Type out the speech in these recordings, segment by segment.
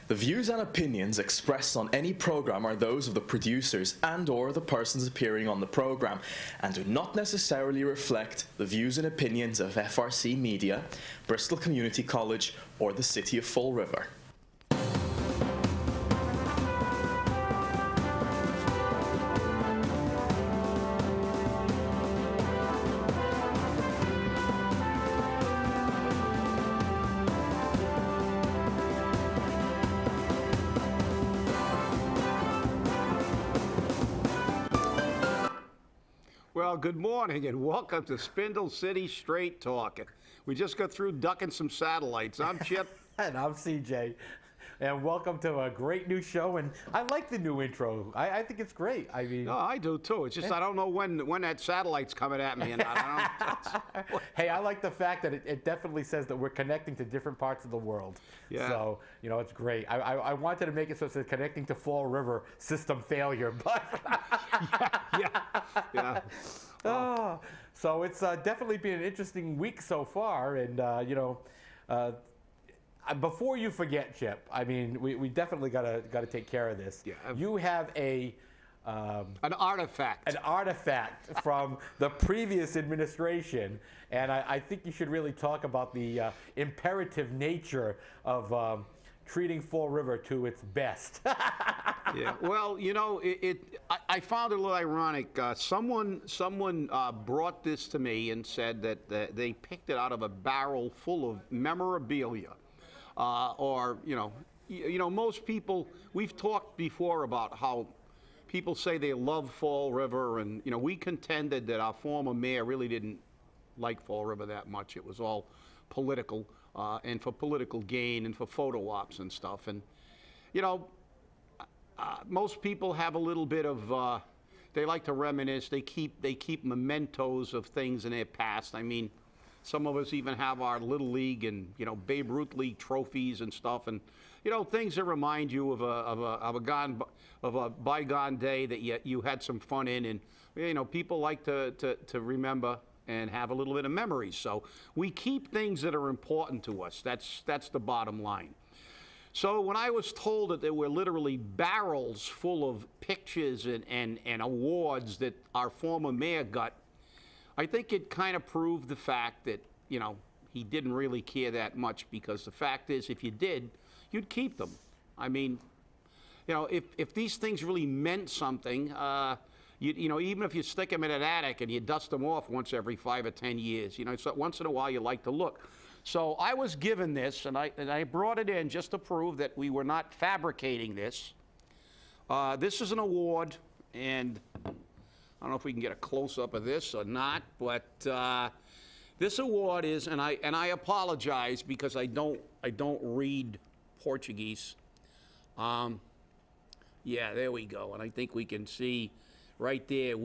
The views and opinions expressed on any program are those of the producers and/or the persons appearing on the program, and do not necessarily reflect the views and opinions of FRC Media, Bristol Community College, or the City of Fall River. Well, good morning and welcome to Spindle City Straight Talk. We just got through ducking some satellites. I'm Chip. And I'm CJ. And welcome to a great new show. And I like the new intro. I think it's great. I mean, No, I do too. It's just I don't know when that satellite's coming at me. And I don't know. hey, I like the fact that it definitely says that we're connecting to different parts of the world. Yeah. So, you know, it's great. I wanted to make it so it says connecting to Fall River system failure, but yeah. So it's definitely been an interesting week so far, and before you forget, Chip, I mean, we definitely gotta take care of this. Yeah. You have an artifact. An artifact from the previous administration, and I think you should really talk about the imperative nature of treating Fall River to its best. Yeah. Well, you know, I found it a little ironic. Someone brought this to me and said that they picked it out of a barrel full of memorabilia, or most people. We've talked before about how people say they love Fall River, and we contended that our former mayor really didn't like Fall River that much. It was all political, and for political gain and for photo ops and stuff. And most people have a little bit of, they like to reminisce. They keep mementos of things in their past. I mean, some of us even have our Little League and Babe Ruth League trophies and stuff, and things that remind you of a bygone day that you had some fun in, and people like to remember and have a little bit of memories. So we keep things that are important to us. That's the bottom line. So when I was told that there were literally barrels full of pictures and awards that our former mayor got, I think it kind of proved the fact that, he didn't really care that much, because the fact is, if you did, you'd keep them. I mean, if these things really meant something, even if you stick them in an attic and you dust them off once every 5 or 10 years, so once in a while you like to look. So I was given this, and I brought it in just to prove that we were not fabricating this. This is an award, and I don't know if we can get a close-up of this or not, but this award is, and I apologize because I don't read Portuguese. Yeah, there we go, and I think we can see right there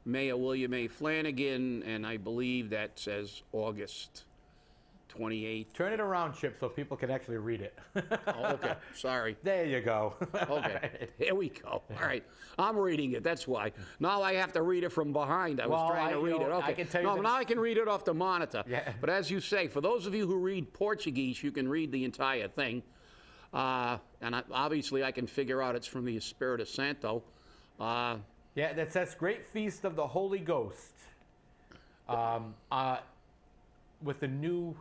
Mayor William A. Flanagan, and I believe that says August 28th. Turn it around, Chip, so people can actually read it. Oh, okay. Sorry. There you go. Okay. Here we go. All right. I'm reading it. That's why. Now I have to read it from behind. I was trying to read it. Okay. I can tell you now I can read it off the monitor. Yeah. But as you say, for those of you who read Portuguese, you can read the entire thing. Obviously, I can figure out it's from the Espírito Santo. Yeah, that says Great Feast of the Holy Ghost. With the new...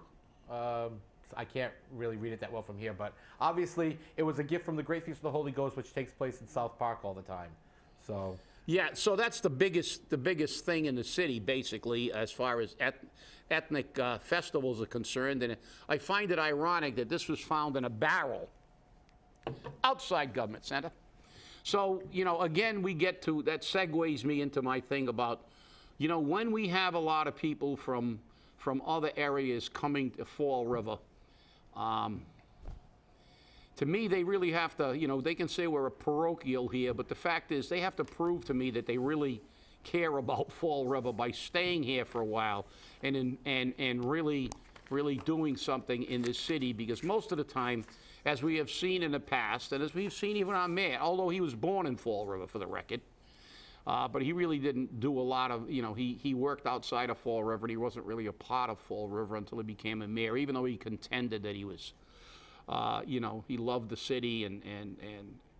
I can't really read it that well from here, but obviously it was a gift from the Great Feast of the Holy Ghost, which takes place in South Park all the time. So yeah, so that's the biggest thing in the city, basically, as far as ethnic festivals are concerned. And I find it ironic that this was found in a barrel outside Government Center. So again, we get to that segues me into my thing about when we have a lot of people from other areas coming to Fall River. To me, they really have to, they can say we're a parochial here, but the fact is they have to prove to me that they really care about Fall River by staying here for a while and really doing something in this city, because most of the time, as we have seen in the past, and as we've seen even our mayor, although he was born in Fall River for the record, but he really didn't do a lot of, he worked outside of Fall River, and he wasn't really a part of Fall River until he became a mayor, even though he contended that he was you know, he loved the city, and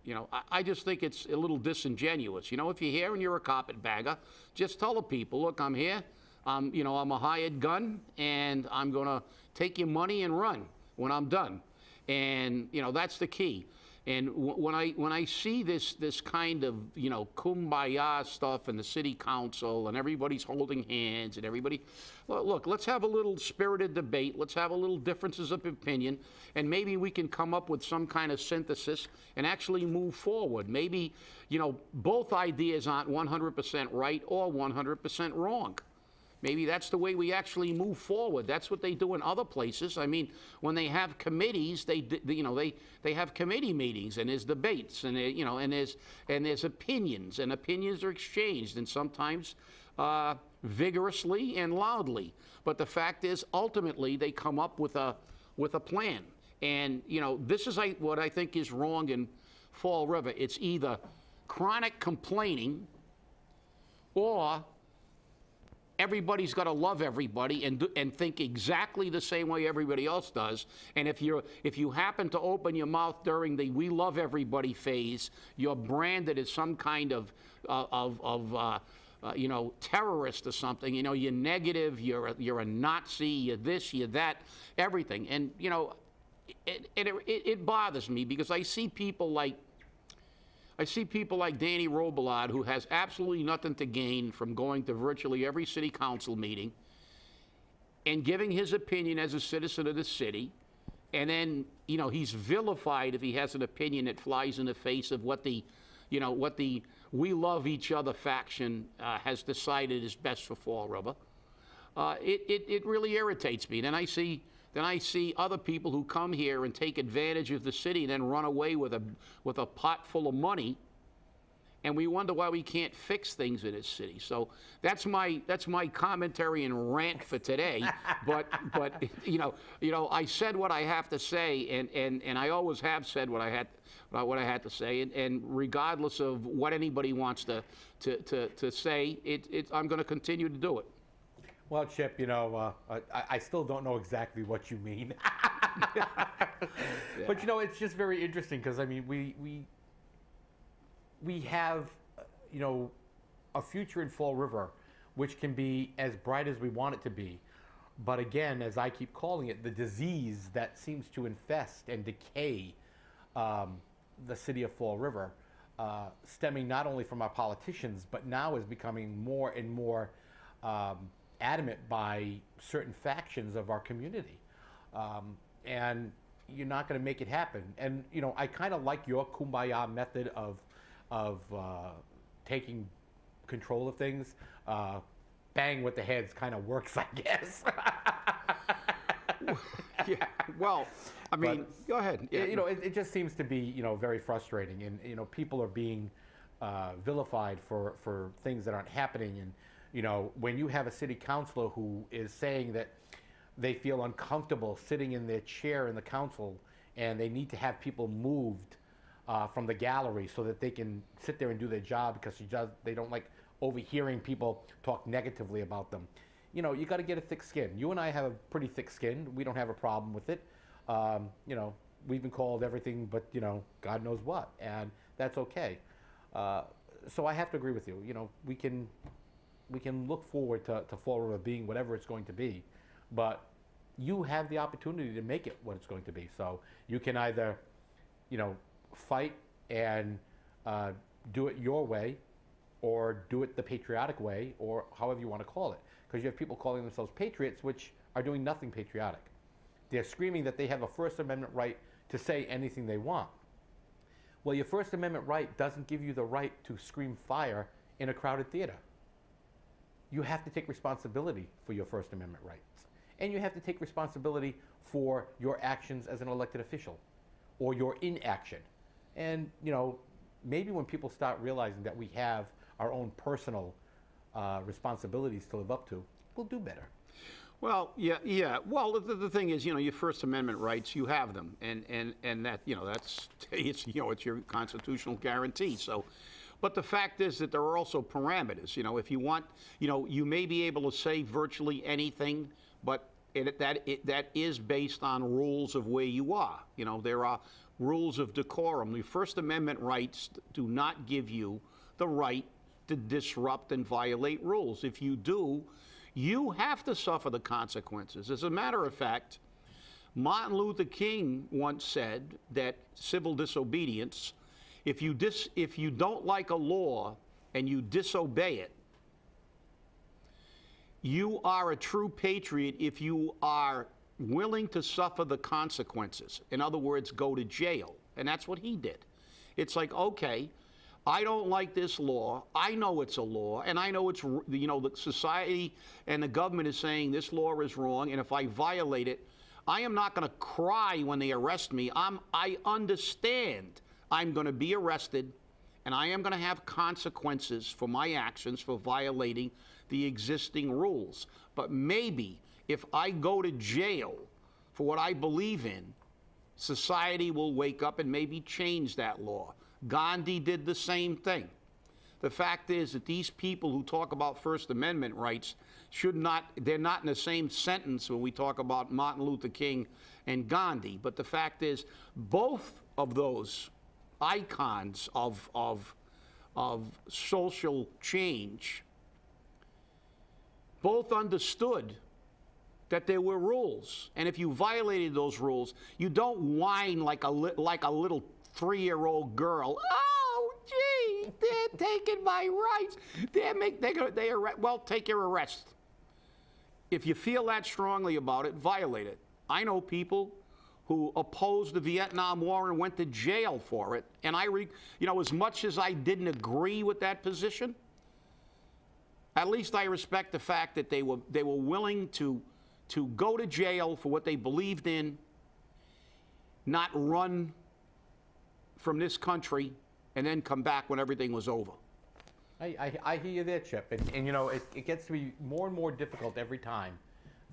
you know, I just think it's a little disingenuous. You know, if you're here and you're a carpetbagger, just tell the people, look, I'm here, you know, I'm a hired gun, and I'm going to take your money and run when I'm done. And, you know, that's the key. And when I see this kind of, you know, kumbaya stuff in the city council, and everybody's holding hands, and everybody, look, let's have a little spirited debate. Let's have a little differences of opinion, and maybe we can come up with some kind of synthesis and actually move forward. Maybe, you know, both ideas aren't 100% right or 100% wrong. Maybe that's the way we actually move forward. That's what they do in other places. I mean, when they have committees, they have committee meetings, and there's debates, and you know, and there's opinions, and opinions are exchanged, and sometimes vigorously and loudly. But the fact is, ultimately, they come up with a plan. And you know, this is what I think is wrong in Fall River. It's either chronic complaining, or everybody's got to love everybody and think exactly the same way everybody else does. And if you happen to open your mouth during the "we love everybody" phase, you're branded as some kind of you know, terrorist or something. You know, you're negative. You're a Nazi. You're this. You're that. Everything. And you know, it bothers me, because I see people like Danny Robillard, who has absolutely nothing to gain from going to virtually every city council meeting and giving his opinion as a citizen of the city. And then, you know, he's vilified if he has an opinion that flies in the face of what the "we love each other" faction has decided is best for Fall River. It really irritates me. Then I see other people who come here and take advantage of the city and then run away with a pot full of money, and we wonder why we can't fix things in this city. So that's my commentary and rant for today. But you know, I said what I have to say, and I always have said what I had to say, and regardless of what anybody wants to say, I'm going to continue to do it. Well, Chip, you know, I still don't know exactly what you mean. But, you know, it's just very interesting, because, I mean, we have, you know, a future in Fall River which can be as bright as we want it to be. But again, as I keep calling it, the disease that seems to infest and decay the city of Fall River, stemming not only from our politicians, but now is becoming more and more adamant by certain factions of our community. And you're not going to make it happen. And, you know, I kind of like your kumbaya method of taking control of things. Bang with the heads kind of works, I guess. Yeah, well, I mean, go ahead. Yeah. You know, it just seems to be, you know, very frustrating. And, you know, people are being vilified for things that aren't happening. And, you know, when you have a city councilor who is saying that they feel uncomfortable sitting in their chair in the council, and they need to have people moved from the gallery so that they can sit there and do their job, because they don't like overhearing people talk negatively about them. You know, you got to get a thick skin. You and I have a pretty thick skin. We don't have a problem with it. You know, we've been called everything but, you know, God knows what, and that's okay. So I have to agree with you. You know, we can look forward to Fall River being whatever it's going to be, but you have the opportunity to make it what it's going to be. So you can either, you know, fight and do it your way, or do it the patriotic way, or however you want to call it. Because you have people calling themselves patriots, which are doing nothing patriotic. They're screaming that they have a First Amendment right to say anything they want. Well, your First Amendment right doesn't give you the right to scream fire in a crowded theater. You have to take responsibility for your First Amendment rights. And you have to take responsibility for your actions as an elected official, or your inaction. And, you know, maybe when people start realizing that we have our own personal responsibilities to live up to, we'll do better. Well, yeah. Well, the thing is, you know, your First Amendment rights, you have them, and that, you know, that's it's your constitutional guarantee. So, but the fact is that there are also parameters. You know, if you want, you know, you may be able to say virtually anything, but that is based on rules of where you are. You know, there are rules of decorum. The First Amendment rights do not give you the right to disrupt and violate rules. If you do, you have to suffer the consequences. As a matter of fact, Martin Luther King once said that civil disobedience, if you don't like a law and you disobey it, you are a true patriot if you are willing to suffer the consequences. In other words, go to jail. And that's what he did. It's like, okay, I don't like this law. I know it's a law, and I know it's, you know, the society and the government is saying this law is wrong, and if I violate it, I am not going to cry when they arrest me. I understand I'm going to be arrested, and I am going to have consequences for my actions for violating the existing rules. But maybe if I go to jail for what I believe in, society will wake up and maybe change that law. Gandhi did the same thing. The fact is that these people who talk about First Amendment rights they're not in the same sentence when we talk about Martin Luther King and Gandhi. But the fact is, both of those icons of social change both understood that there were rules. And if you violated those rules, you don't whine like a little 3-year-old girl. Oh, gee, they're taking my rights. Well, take your arrest. If you feel that strongly about it, violate it. I know people who opposed the Vietnam War and went to jail for it. And you know, as much as I didn't agree with that position, at least I respect the fact that they were willing to go to jail for what they believed in, not run from this country, and then come back when everything was over. I hear you there, Chip. And you know, it gets to be more and more difficult every time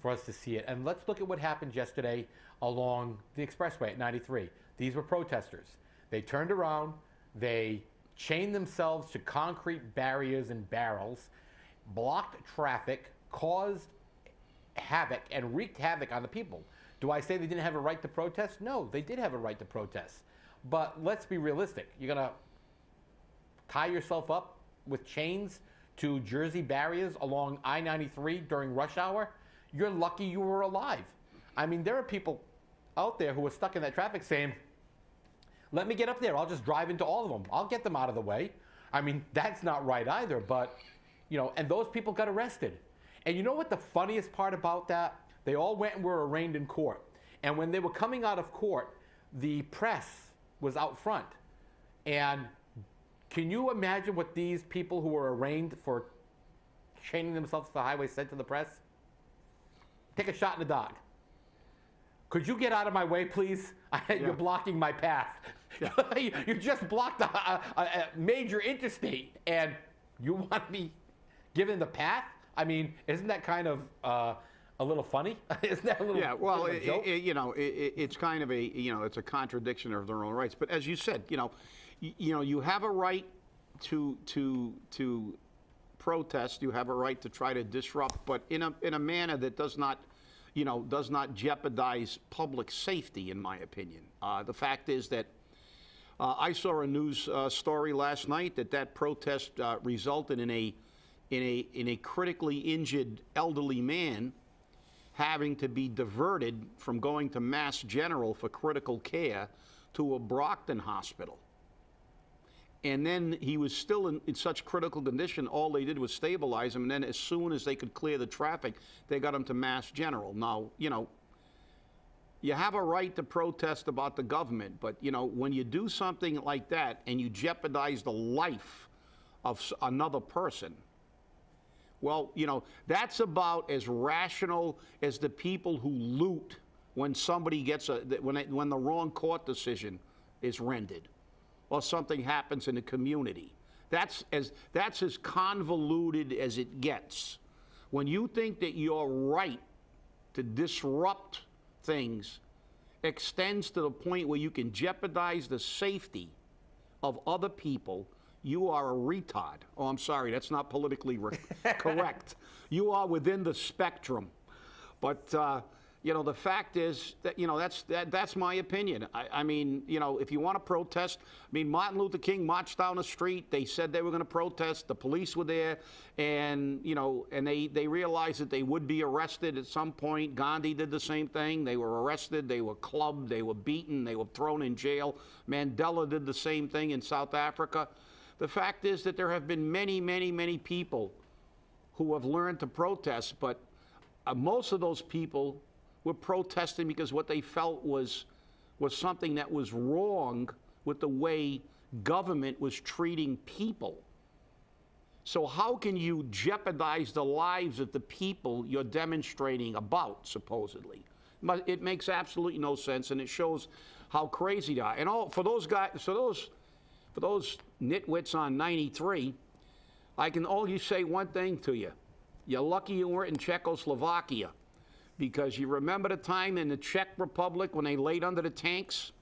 for us to see it. And let's look at what happened yesterday along the expressway at 93. These were protesters. They turned around, they chained themselves to concrete barriers and barrels, blocked traffic, caused havoc, and wreaked havoc on the people. Do I say they didn't have a right to protest? No, they did have a right to protest. But let's be realistic. You're going to tie yourself up with chains to Jersey barriers along I-93 during rush hour? You're lucky you were alive. I mean, there are people out there who are stuck in that traffic saying, let me get up there. I'll just drive into all of them. I'll get them out of the way. I mean, that's not right either. But, you know, and those people got arrested. And you know what the funniest part about that? They all went and were arraigned in court. And when they were coming out of court, the press was out front. And can you imagine what these people who were arraigned for chaining themselves to the highway said to the press? Take a shot in the dog. Could you get out of my way, please? You're blocking my path. Yeah. You just blocked a major interstate, and you want me given the path? I mean, isn't that kind of a little funny? Isn't that a little? Yeah. Well, it's kind of it's a contradiction of their own rights. But as you said, you have a right to protest. You have a right to try to disrupt, but in a manner that does not jeopardize public safety, in my opinion. The fact is that I saw a news story last night that protest resulted in a critically injured elderly man having to be diverted from going to Mass General for critical care to a Brockton hospital. And then he was still in such critical condition, all they did was stabilize him, and then as soon as they could clear the traffic, they got him to Mass General. Now, you have a right to protest about the government, but, when you do something like that and you jeopardize the life of another person, well, that's about as rational as the people who loot when somebody gets when the wrong court decision is rendered or something happens in the community. That's as convoluted as it gets. When you think that your right to disrupt things extends to the point where you can jeopardize the safety of other people, you are a retard. Oh, I'm sorry, that's not politically correct. You are within the spectrum. But you know, the fact is that, you know, that's my opinion. I mean, you know, if you want to protest, I mean, Martin Luther King marched down the street. They said they were going to protest. The police were there, and, you know, and they realized that they would be arrested at some point. Gandhi did the same thing. They were arrested. They were clubbed. They were beaten. They were thrown in jail. Mandela did the same thing in South Africa. The fact is that there have been many, many, many people who have learned to protest, but most of those people were protesting because what they felt was something that was wrong with the way government was treating people. So how can you jeopardize the lives of the people you're demonstrating about, supposedly? But it makes absolutely no sense, and it shows how crazy they are. And for those guys, for those nitwits on 93, I can only say one thing to you. You're lucky you weren't in Czechoslovakia, because you remember the time in the Czech Republic when they laid under the tanks?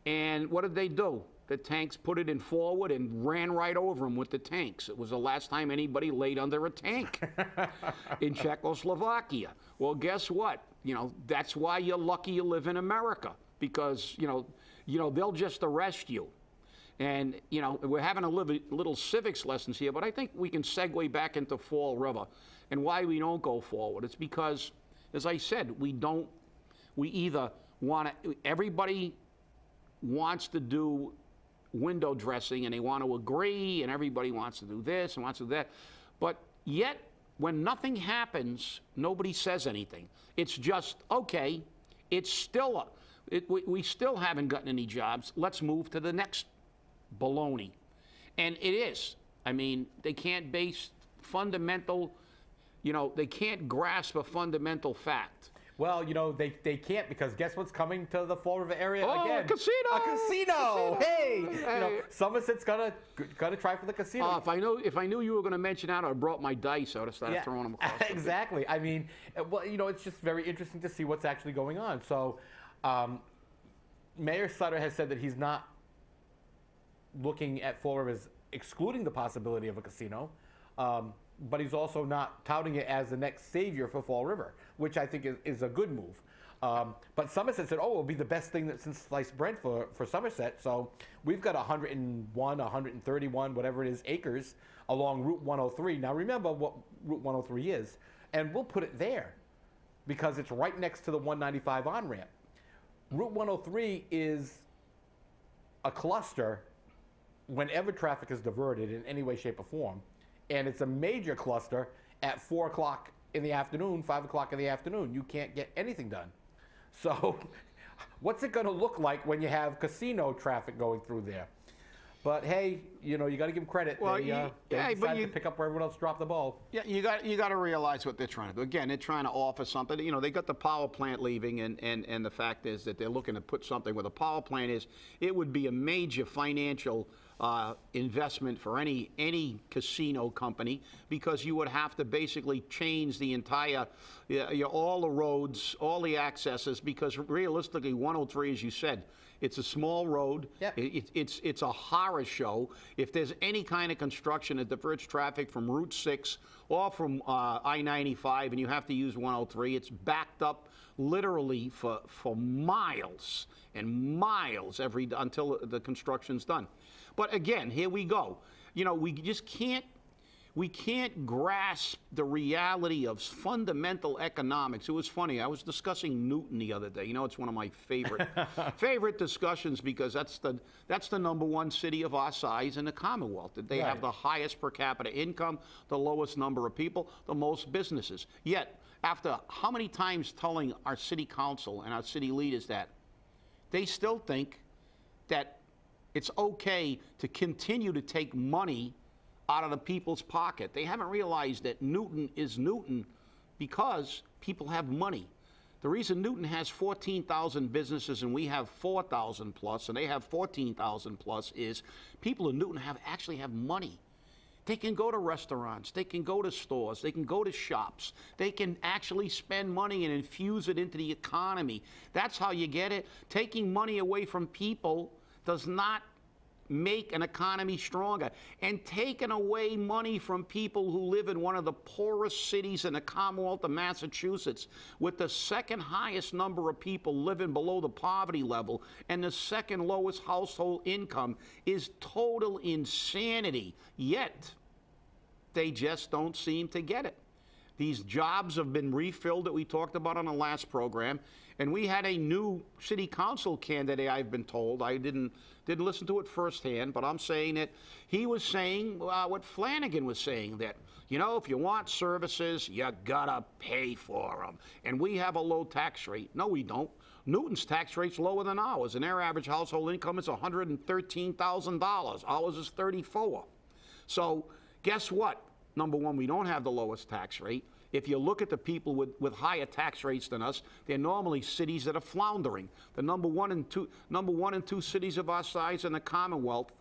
And what did they do? The tanks put it in forward and ran right over them with the tanks. It was the last time anybody laid under a tank in Czechoslovakia. Well, guess what? You know, that's why you're lucky you live in America, because, you know, they'll just arrest you. And, you know, we're having a little civics lessons here, but I think we can segue back into Fall River. And why we don't go forward, it's because, as I said, we either want to, everybody wants to do window dressing and they want to agree, and everybody wants to do this and wants to do that. But yet, when nothing happens, nobody says anything. It's just, okay, it's still, we still haven't gotten any jobs. Let's move to the next baloney. And it is. I mean, they can't base fundamental, you know, they can't grasp a fundamental fact. Well, you know, they can't, because guess what's coming to the Fall River area again? A casino! A casino! Hey! You know, Somerset's gonna try for the casino. If I knew you were gonna mention that, I brought my dice. I would have started throwing them across. Exactly. I mean, well, you know, it's just very interesting to see what's actually going on. So, Mayor Sutter has said that he's not looking at Fall River as excluding the possibility of a casino. But he's also not touting it as the next savior for Fall River, which I think is a good move. But Somerset said, oh, it'll be the best thing since sliced bread for Somerset. So we've got 101, 131, whatever it is, acres along Route 103. Now remember what Route 103 is, and we'll put it there because it's right next to the 195 on-ramp. Route 103 is a cluster whenever traffic is diverted in any way, shape, or form. And it's a major cluster at 4 o'clock in the afternoon, 5 o'clock in the afternoon. You can't get anything done. So what's it going to look like when you have casino traffic going through there? But hey, you know, you got to give them credit. Well, they decided to pick up where everyone else dropped the ball. Yeah, you got to realize what they're trying to do. Again, they're trying to offer something. You know, they got the power plant leaving, and the fact is that they're looking to put something where the power plant is. It would be a major financial investment for any casino company, because you would have to basically change the entire, all the roads, all the accesses, because realistically 103, as you said, it's a small road. Yep. It's a horror show. If there's any kind of construction that diverts traffic from Route 6 or from I-95 and you have to use 103, it's backed up literally for miles and miles until the construction's done. But again, here we go. You know, we just can't grasp the reality of fundamental economics. It was funny. I was discussing Newton the other day. You know, it's one of my favorite discussions, because that's the #1 city of our size in the Commonwealth. They have the highest per capita income, the lowest number of people, the most businesses. Yet, after how many times telling our city council and our city leaders that, they still think that it's okay to continue to take money out of the people's pocket. They haven't realized that Newton is Newton because people have money. The reason Newton has 14,000 businesses and we have 4,000 plus, and they have 14,000 plus, is people in Newton actually have money. They can go to restaurants, they can go to stores, they can go to shops, they can actually spend money and infuse it into the economy. That's how you get it. Taking money away from people does not make an economy stronger, and taken away money from people who live in one of the poorest cities in the Commonwealth of Massachusetts, with the second highest number of people living below the poverty level and the second lowest household income, is total insanity. Yet, they just don't seem to get it. These jobs have been refilled that we talked about on the last program, and we had a new city council candidate, I've been told. I didn't listen to it firsthand, but I'm saying that he was saying what Flanagan was saying, that, you know, if you want services, you gotta pay for them. And we have a low tax rate. No, we don't. Newton's tax rate's lower than ours, and their average household income is $113,000. Ours is $34,000. So guess what? Number one, we don't have the lowest tax rate. If you look at the people with higher tax rates than us, they're normally cities that are floundering. The number one and two cities of our size in the Commonwealth,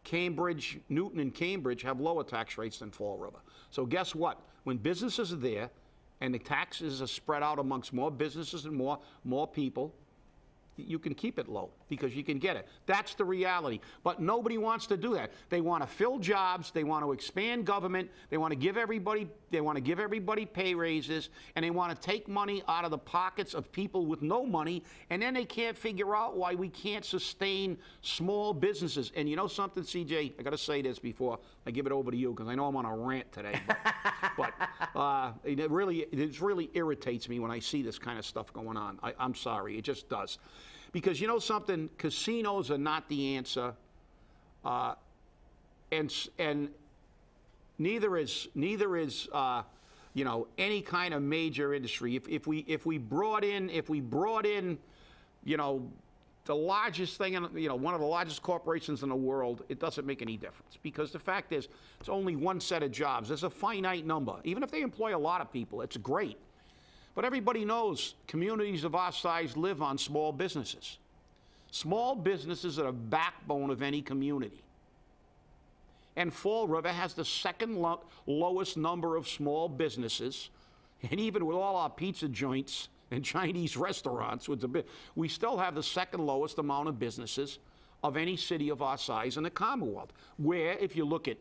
Cambridge, Newton and Cambridge, have lower tax rates than Fall River. So guess what? When businesses are there and the taxes are spread out amongst more businesses and more people, you can keep it low because you can get it. That's the reality. But nobody wants to do that. They want to fill jobs. They want to expand government. They want to give everybody pay raises, and they want to take money out of the pockets of people with no money, and then they can't figure out why we can't sustain small businesses. And you know something, CJ? I got to say this before I give it over to you because I know I'm on a rant today. But it really irritates me when I see this kind of stuff going on. I'm sorry. It just does. Because you know something, casinos are not the answer, and neither is you know, any kind of major industry. If we brought in you know, the largest thing, you know, one of the largest corporations in the world, it doesn't make any difference, because the fact is it's only one set of jobs. There's a finite number. Even if they employ a lot of people, it's great. But everybody knows communities of our size live on small businesses. Small businesses are the backbone of any community. And Fall River has the second lowest number of small businesses. And even with all our pizza joints and Chinese restaurants, we still have the second lowest amount of businesses of any city of our size in the Commonwealth. Where, if you look at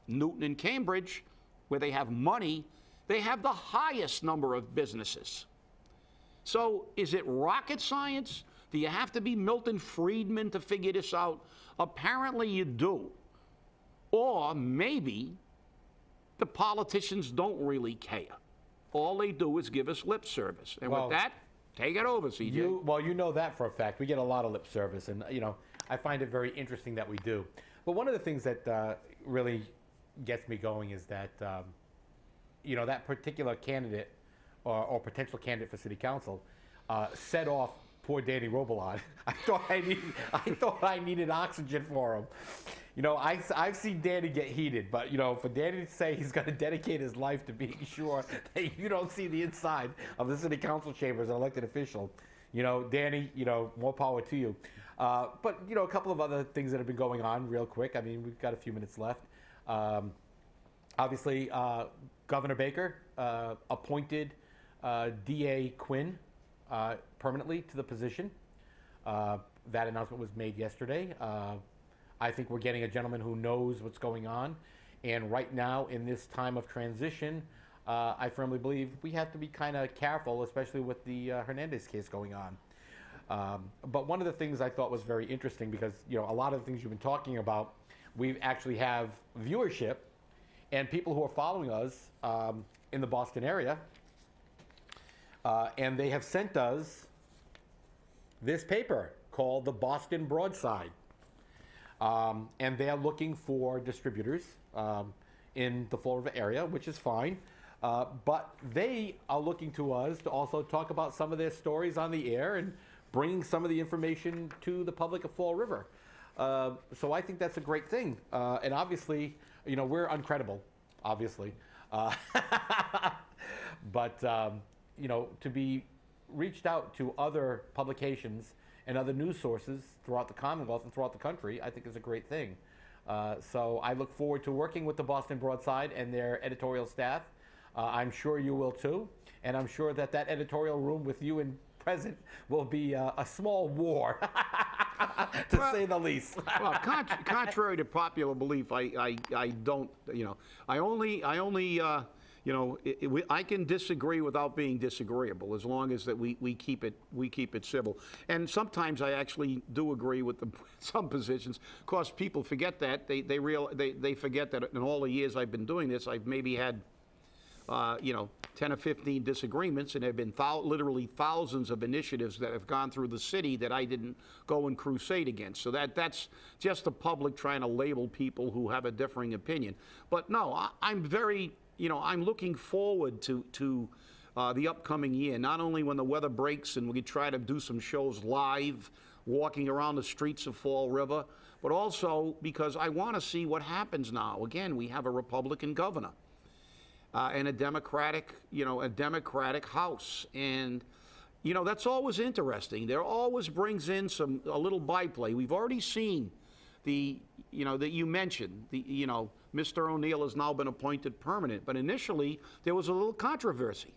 Newton and Cambridge, where they have money, they have the highest number of businesses. So is it rocket science? Do you have to be Milton Friedman to figure this out? Apparently you do. Or maybe the politicians don't really care. All they do is give us lip service. And with that, take it over, CJ. Well, you know that for a fact. We get a lot of lip service, and you know, I find it very interesting that we do. But one of the things that really gets me going is that you know, that particular candidate or potential candidate for city council set off poor Danny Robillard. I thought I needed oxygen for him. You know, I've seen Danny get heated, but you know, for Danny to say he's going to dedicate his life to being sure that you don't see the inside of the city council chamber as an elected official, you know, Danny, you know, more power to you. But you know, a couple of other things that have been going on real quick. I mean, we've got a few minutes left. Obviously, Governor Baker appointed D.A. Quinn permanently to the position. That announcement was made yesterday. I think we're getting a gentleman who knows what's going on. And right now, in this time of transition, I firmly believe we have to be kind of careful, especially with the Hernandez case going on. But one of the things I thought was very interesting, because you know, a lot of the things you've been talking about, we actually have viewership and people who are following us in the Boston area, and they have sent us this paper called the Boston Broadside. And they're looking for distributors in the Fall River area, which is fine. But they are looking to us to also talk about some of their stories on the air and bringing some of the information to the public of Fall River. So I think that's a great thing. And obviously, you know, we're uncredible, obviously. But, you know, to be reached out to other publications and other news sources throughout the Commonwealth and throughout the country, I think is a great thing. So I look forward to working with the Boston Broadside and their editorial staff. I'm sure you will too. And I'm sure that that editorial room with you in present will be a small war. to say the least. Well, contrary to popular belief, I don't, I only I can disagree without being disagreeable, as long as that we keep it civil. And sometimes I actually do agree with some positions. Of course, people forget that. They forget that in all the years I've been doing this, I've maybe had 10 or 15 disagreements, and there have been literally thousands of initiatives that have gone through the city that I didn't go and crusade against. So that's just the public trying to label people who have a differing opinion. But no, I'm very, I'm looking forward to the upcoming year, not only when the weather breaks and we try to do some shows live, walking around the streets of Fall River, but also because I want to see what happens now. Again, we have a Republican governor. And a Democratic House, and that's always interesting. There always brings in a little byplay. We've already seen that you mentioned Mr. O'Neill has now been appointed permanent, but initially there was a little controversy.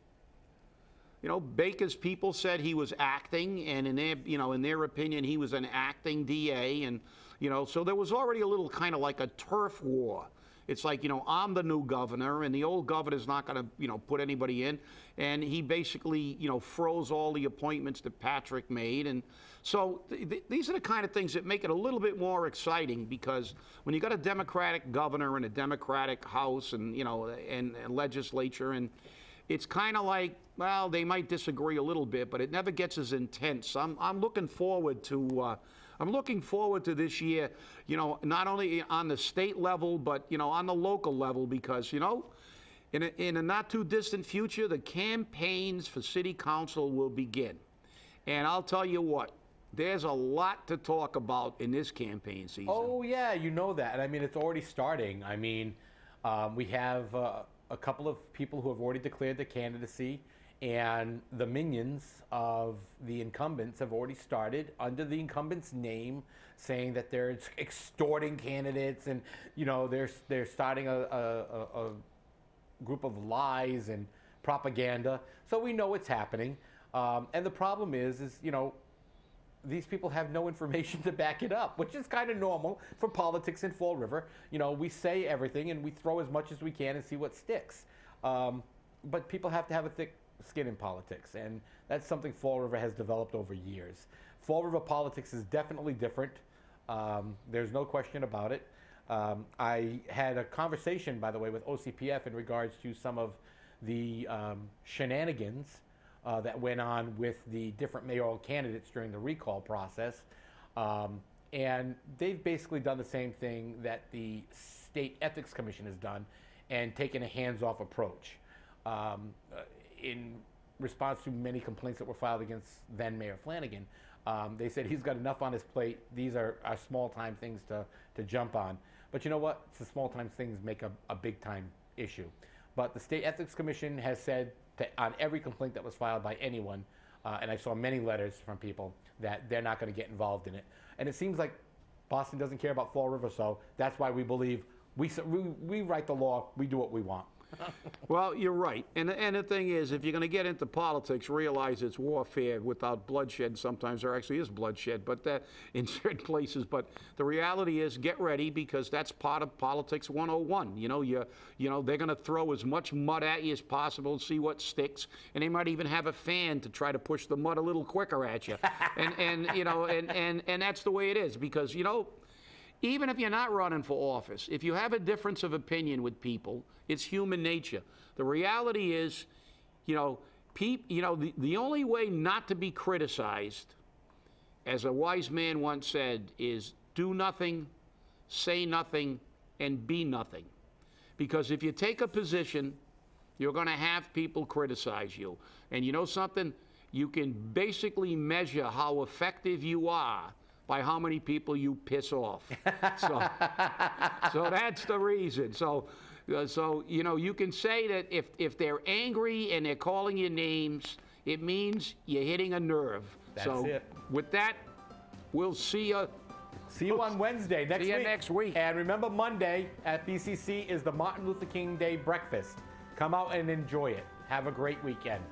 Baker's people said he was acting, and in their opinion, he was an acting DA, and so there was already a little kind of like a turf war. It's like, I'm the new governor, and the old governor's not going to, put anybody in. And he basically, froze all the appointments that Patrick made. And so these are the kind of things that make it a little bit more exciting, because when you got a Democratic governor and a Democratic House and, and legislature, and it's kind of like, well, they might disagree a little bit, but it never gets as intense. I'm looking forward to... I'm looking forward to this year, not only on the state level, but, on the local level, because, in a not too distant future, the campaigns for city council will begin. And I'll tell you what, there's a lot to talk about in this campaign season. Oh, yeah, you know that. And I mean, it's already starting. I mean, we have a couple of people who have already declared their candidacy. And the minions of the incumbents have already started under the incumbents' name, saying that they're extorting candidates, and they're starting a group of lies and propaganda. So we know it's happening, and the problem is these people have no information to back it up, which is kind of normal for politics in Fall River. We say everything and we throw as much as we can and see what sticks. But people have to have a thick skin in politics, and that's something Fall River has developed over years. Fall River politics is definitely different. There's no question about it. I had a conversation, by the way, with OCPF in regards to some of the shenanigans that went on with the different mayoral candidates during the recall process. And they've basically done the same thing that the State Ethics Commission has done and taken a hands-off approach. In response to many complaints that were filed against then Mayor Flanagan, they said he's got enough on his plate. These are small-time things to jump on. But you know what? It's the small-time things make a big-time issue. But the State Ethics Commission has said on every complaint that was filed by anyone, and I saw many letters from people, that they're not going to get involved in it. And it seems like Boston doesn't care about Fall River, so that's why we believe we write the law, we do what we want. Well, you're right. And the thing is, if you're going to get into politics, realize it's warfare without bloodshed. Sometimes there actually is bloodshed, but that in certain places. But the reality is, get ready, because that's part of politics 101. They're going to throw as much mud at you as possible, see what sticks, and they might even have a fan to try to push the mud a little quicker at you. and that's the way it is, because even if you're not running for office, if you have a difference of opinion with people, it's human nature. The reality is, the only way not to be criticized, as a wise man once said, is do nothing, say nothing, and be nothing. Because if you take a position, you're going to have people criticize you. And you know something? You can basically measure how effective you are by how many people you piss off. So that's the reason. So you can say that if they're angry and they're calling you names, it means you're hitting a nerve. That's it. With that, we'll see you. See you on Wednesday next week. See you next week. And remember, Monday at BCC is the Martin Luther King Day breakfast. Come out and enjoy it. Have a great weekend.